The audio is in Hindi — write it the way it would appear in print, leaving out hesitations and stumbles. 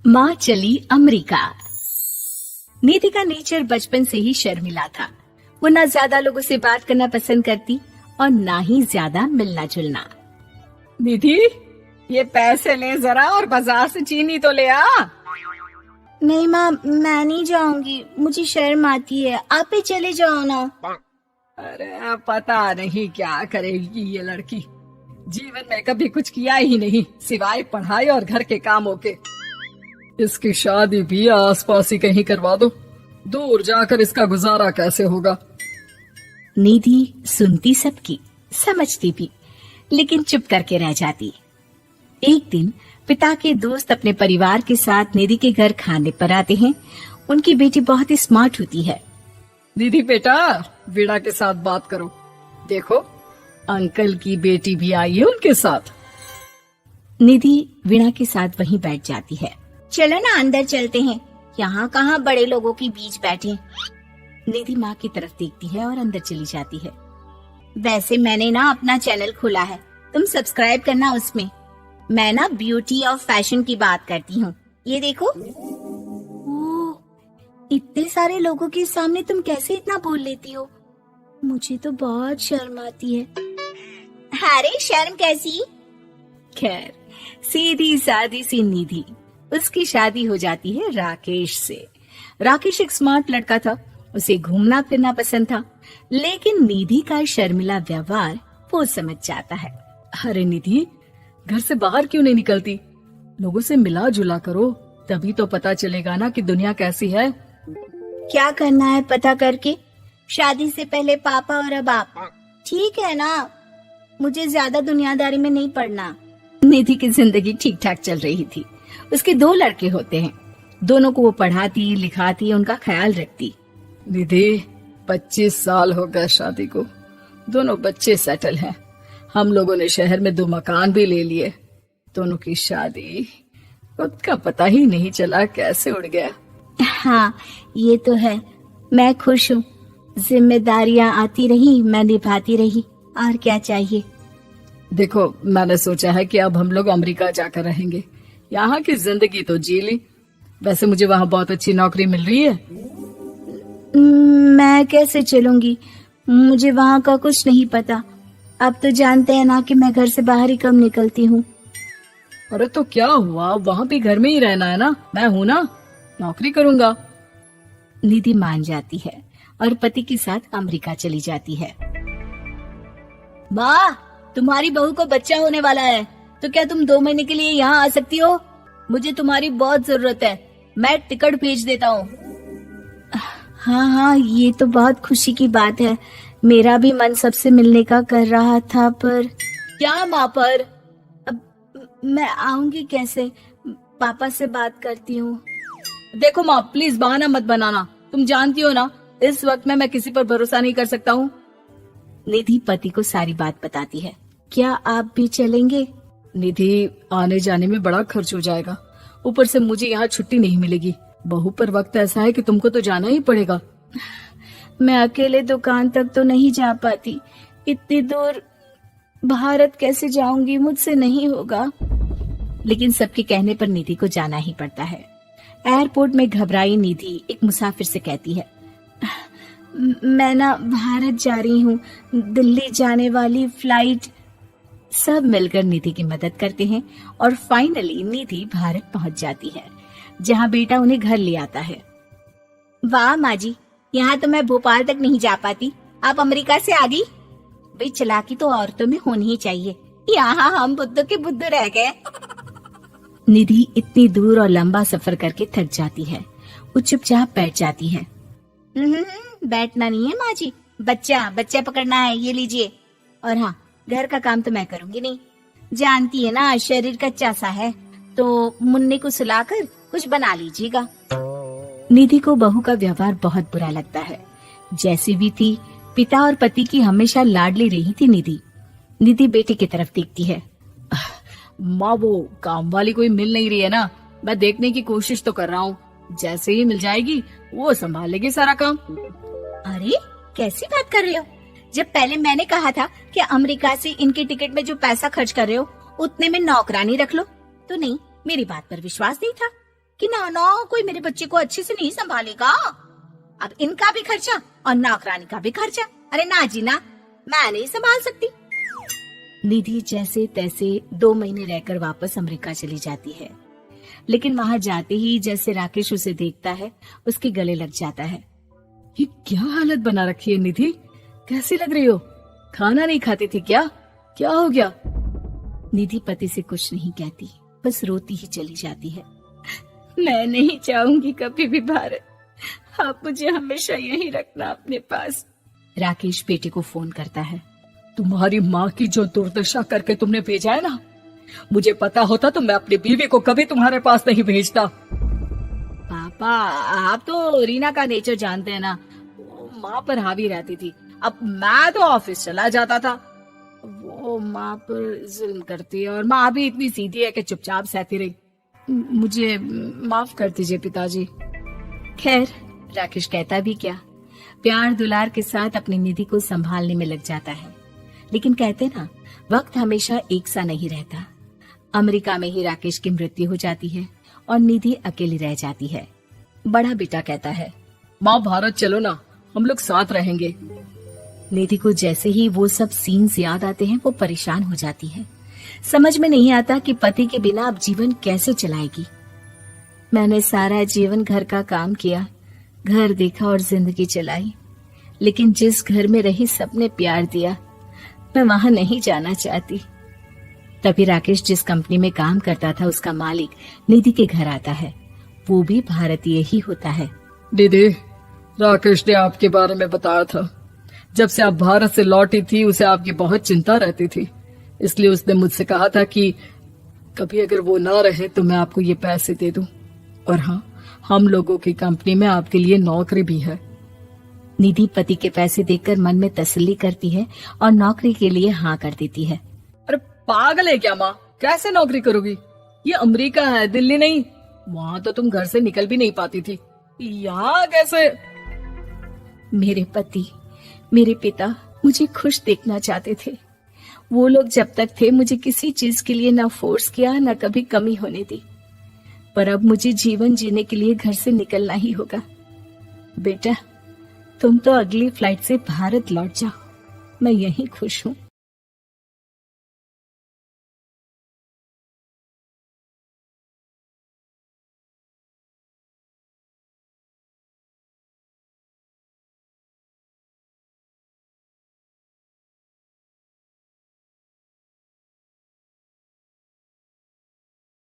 माँ चली अमेरिका। निधि का नेचर बचपन से ही शर्मिला था। वो ना ज्यादा लोगों से बात करना पसंद करती और ना ही ज्यादा मिलना जुलना। निधि, ये पैसे ले जरा और बाजार से चीनी तो ले आ। नहीं माँ, मैं नहीं जाऊंगी, मुझे शर्म आती है, आप ही चले जाओ ना। अरे पता नहीं क्या करेगी ये लड़की। जीवन में कभी कुछ किया ही नहीं सिवाय पढ़ाई और घर के कामों के। इसकी शादी भी आसपास ही कहीं करवा दो, दूर जाकर इसका गुजारा कैसे होगा। निधि सुनती सबकी, समझती भी, लेकिन चुप करके रह जाती। एक दिन पिता के दोस्त अपने परिवार के साथ निधि के घर खाने पर आते हैं। उनकी बेटी बहुत ही स्मार्ट होती है। निधि बेटा, वीणा के साथ बात करो। देखो, अंकल की बेटी भी आई है उनके साथ। निधि वीणा के साथ वहीं बैठ जाती है। चलो ना अंदर चलते हैं, यहाँ कहाँ बड़े लोगों के बीच बैठे। निधि माँ की तरफ देखती है और अंदर चली जाती है। वैसे मैंने ना अपना चैनल खोला है, तुम सब्सक्राइब करना उसमें। मैं ना ब्यूटी और फैशन की बात करती हूँ। ये देखो। ओह, इतने सारे लोगों के सामने तुम कैसे इतना बोल लेती हो? मुझे तो बहुत शर्म आती है। अरे शर्म कैसी। खैर, सीधी सादी सी निधि, उसकी शादी हो जाती है राकेश से। राकेश एक स्मार्ट लड़का था, उसे घूमना फिरना पसंद था, लेकिन निधि का शर्मिला व्यवहार वो समझ जाता है। अरे निधि, घर से बाहर क्यों नहीं निकलती? लोगों से मिला जुला करो, तभी तो पता चलेगा ना कि दुनिया कैसी है। क्या करना है पता करके? शादी से पहले पापा और अब आप। ठीक है ना, मुझे ज्यादा दुनियादारी में नहीं पड़ना। निधि की जिंदगी ठीक ठाक चल रही थी। उसके 2 लड़के होते हैं, दोनों को वो पढ़ाती लिखाती, उनका ख्याल रखती। निधि, 25 साल हो गए शादी को, दोनों बच्चे सेटल हैं। हम लोगों ने शहर में 2 मकान भी ले लिए। दोनों की शादी खुद का पता ही नहीं चला कैसे उड़ गया। हाँ, ये तो है। मैं खुश हूँ, जिम्मेदारियाँ आती रही, मैं निभाती रही, और क्या चाहिए। देखो, मैंने सोचा है कि अब हम लोग अमेरिका जाकर रहेंगे। यहाँ की जिंदगी तो जी ली। वैसे मुझे वहाँ बहुत अच्छी नौकरी मिल रही है। मैं कैसे चलूंगी, मुझे वहाँ का कुछ नहीं पता। आप तो जानते हैं ना कि मैं घर से बाहर ही कम निकलती हूँ। अरे तो क्या हुआ, वहाँ भी घर में ही रहना है ना, मैं हूँ ना, नौकरी करूँगा। निधि मान जाती है और पति के साथ अमेरिका चली जाती है। माँ, तुम्हारी बहू को बच्चा होने वाला है, तो क्या तुम 2 महीने के लिए यहाँ आ सकती हो? मुझे तुम्हारी बहुत जरूरत है, मैं टिकट भेज देता हूँ। हाँ हाँ, ये तो बहुत खुशी की बात है। मेरा भी मन सबसे मिलने का कर रहा था, पर क्या माँ पर? अब मैं आऊंगी कैसे? पापा से बात करती हूँ। देखो माँ, प्लीज बहाना मत बनाना। तुम जानती हो ना, इस वक्त में मैं किसी पर भरोसा नहीं कर सकता हूँ। निधि पति को सारी बात बताती है। क्या आप भी चलेंगे? निधि, आने जाने में बड़ा खर्च हो जाएगा, ऊपर से मुझे यहाँ छुट्टी नहीं मिलेगी। बहू पर वक्त ऐसा है कि तुमको तो जाना ही पड़ेगा। मैं अकेले दुकान तक तो नहीं जा पाती, इतनी दूर भारत कैसे जाऊंगी, मुझसे नहीं होगा। लेकिन सबके कहने पर निधि को जाना ही पड़ता है। एयरपोर्ट में घबराई निधि एक मुसाफिर से कहती है, मैं ना भारत जा रही हूँ, दिल्ली जाने वाली फ्लाइट। सब मिलकर निधि की मदद करते हैं और फाइनली निधि भारत पहुंच जाती है, जहां बेटा उन्हें घर ले आता है। वाह माँ जी, यहाँ तो मैं भोपाल तक नहीं जा पाती, आप अमेरिका से आ गई। भाई, चालाकी तो औरतों में होनी ही चाहिए, यहाँ हम बुद्धू के बुद्धू रह गए। निधि इतनी दूर और लंबा सफर करके थक जाती है। वो चुपचाप बैठ जाती है। बैठना नहीं है माँ जी, बच्चा पकड़ना है, ये लीजिए। और हाँ, घर का काम तो मैं करूंगी नहीं, जानती है ना शरीर कच्चा सा है, तो मुन्ने को सुलाकर कुछ बना लीजिएगा। निधि को बहू का व्यवहार बहुत बुरा लगता है। जैसी भी थी, पिता और पति की हमेशा लाडली रही थी निधि। निधि बेटे की तरफ देखती है। माँ, वो काम वाली कोई मिल नहीं रही है ना, मैं देखने की कोशिश तो कर रहा हूँ। जैसे ही मिल जाएगी वो संभाल लेगी सारा काम। अरे कैसी बात कर रहे हो? जब पहले मैंने कहा था कि अमेरिका से इनके टिकट में जो पैसा खर्च कर रहे हो उतने में नौकरानी रख लो, तो नहीं, मेरी बात पर विश्वास नहीं था। कि ना ना कोई मेरे बच्चे को अच्छे से नहीं संभालेगा। अब इनका भी खर्चा और नौकरानी का भी खर्चा। अरे ना जी ना, मैं नहीं संभाल सकती। निधि जैसे तैसे 2 महीने रहकर वापस अमेरिका चली जाती है, लेकिन वहां जाते ही जैसे राकेश उसे देखता है उसके गले लग जाता है। ये क्या हालत बना रखी है निधि, कैसी लग रही हो? खाना नहीं खाती थी क्या? क्या हो गया? निधि पति से कुछ नहीं कहती, बस रोती ही चली जाती है। मैं नहीं चाहूंगी कभी भी भारत, आप मुझे हमेशा यहीं रखना अपने पास। राकेश बेटे को फोन करता है। तुम्हारी माँ की जो दुर्दशा करके तुमने भेजा है ना, मुझे पता होता तो मैं अपनी बीवी को कभी तुम्हारे पास नहीं भेजता। पापा, आप तो रीना का नेचर जानते हैं ना, वो माँ पर हावी रहती थी। अब मैं तो ऑफिस चला जाता था, वो माँ पर जुल्म करती है और माँ भी इतनी सीधी है कि चुपचाप सहती रही। मुझे माफ कर दीजिए पिताजी। खैर, राकेश कहता भी क्या, प्यार दुलार के साथ अपनी निधि को संभालने में लग जाता है। लेकिन कहते ना, वक्त हमेशा एक सा नहीं रहता। अमेरिका में ही राकेश की मृत्यु हो जाती है और निधि अकेली रह जाती है। बड़ा बेटा कहता है, माँ भारत चलो ना, हम लोग साथ रहेंगे। निधि को जैसे ही वो सब सीन्स याद आते हैं वो परेशान हो जाती है। समझ में नहीं आता कि पति के बिना अब जीवन कैसे चलाएगी। मैंने सारा जीवन घर का काम किया, घर देखा और जिंदगी चलाई, लेकिन जिस घर में रही सबने प्यार दिया, मैं वहां नहीं जाना चाहती। तभी राकेश जिस कंपनी में काम करता था उसका मालिक निधि के घर आता है। वो भी भारतीय ही होता है। दीदी, राकेश ने आपके बारे में बताया था। जब से आप भारत से लौटी थी उसे आपकी बहुत चिंता रहती थी, इसलिए उसने मुझसे कहा था कि कभी अगर वो ना रहे तो मैं आपको ये पैसे दे दूं। और हाँ, हम लोगों की कंपनी में आपके लिए नौकरी भी है। निधि पति के पैसे देखकर मन में तसल्ली करती है और नौकरी के लिए हाँ कर देती है। अरे पागल है क्या माँ, कैसे नौकरी करोगी? ये अमेरिका है, दिल्ली नहीं। वहाँ तो तुम घर से निकल भी नहीं पाती थी, यहाँ कैसे? मेरे पति, मेरे पिता मुझे खुश देखना चाहते थे। वो लोग जब तक थे मुझे किसी चीज के लिए ना फोर्स किया, ना कभी कमी होने दी। पर अब मुझे जीवन जीने के लिए घर से निकलना ही होगा। बेटा, तुम तो अगली फ्लाइट से भारत लौट जाओ, मैं यहीं खुश हूँ।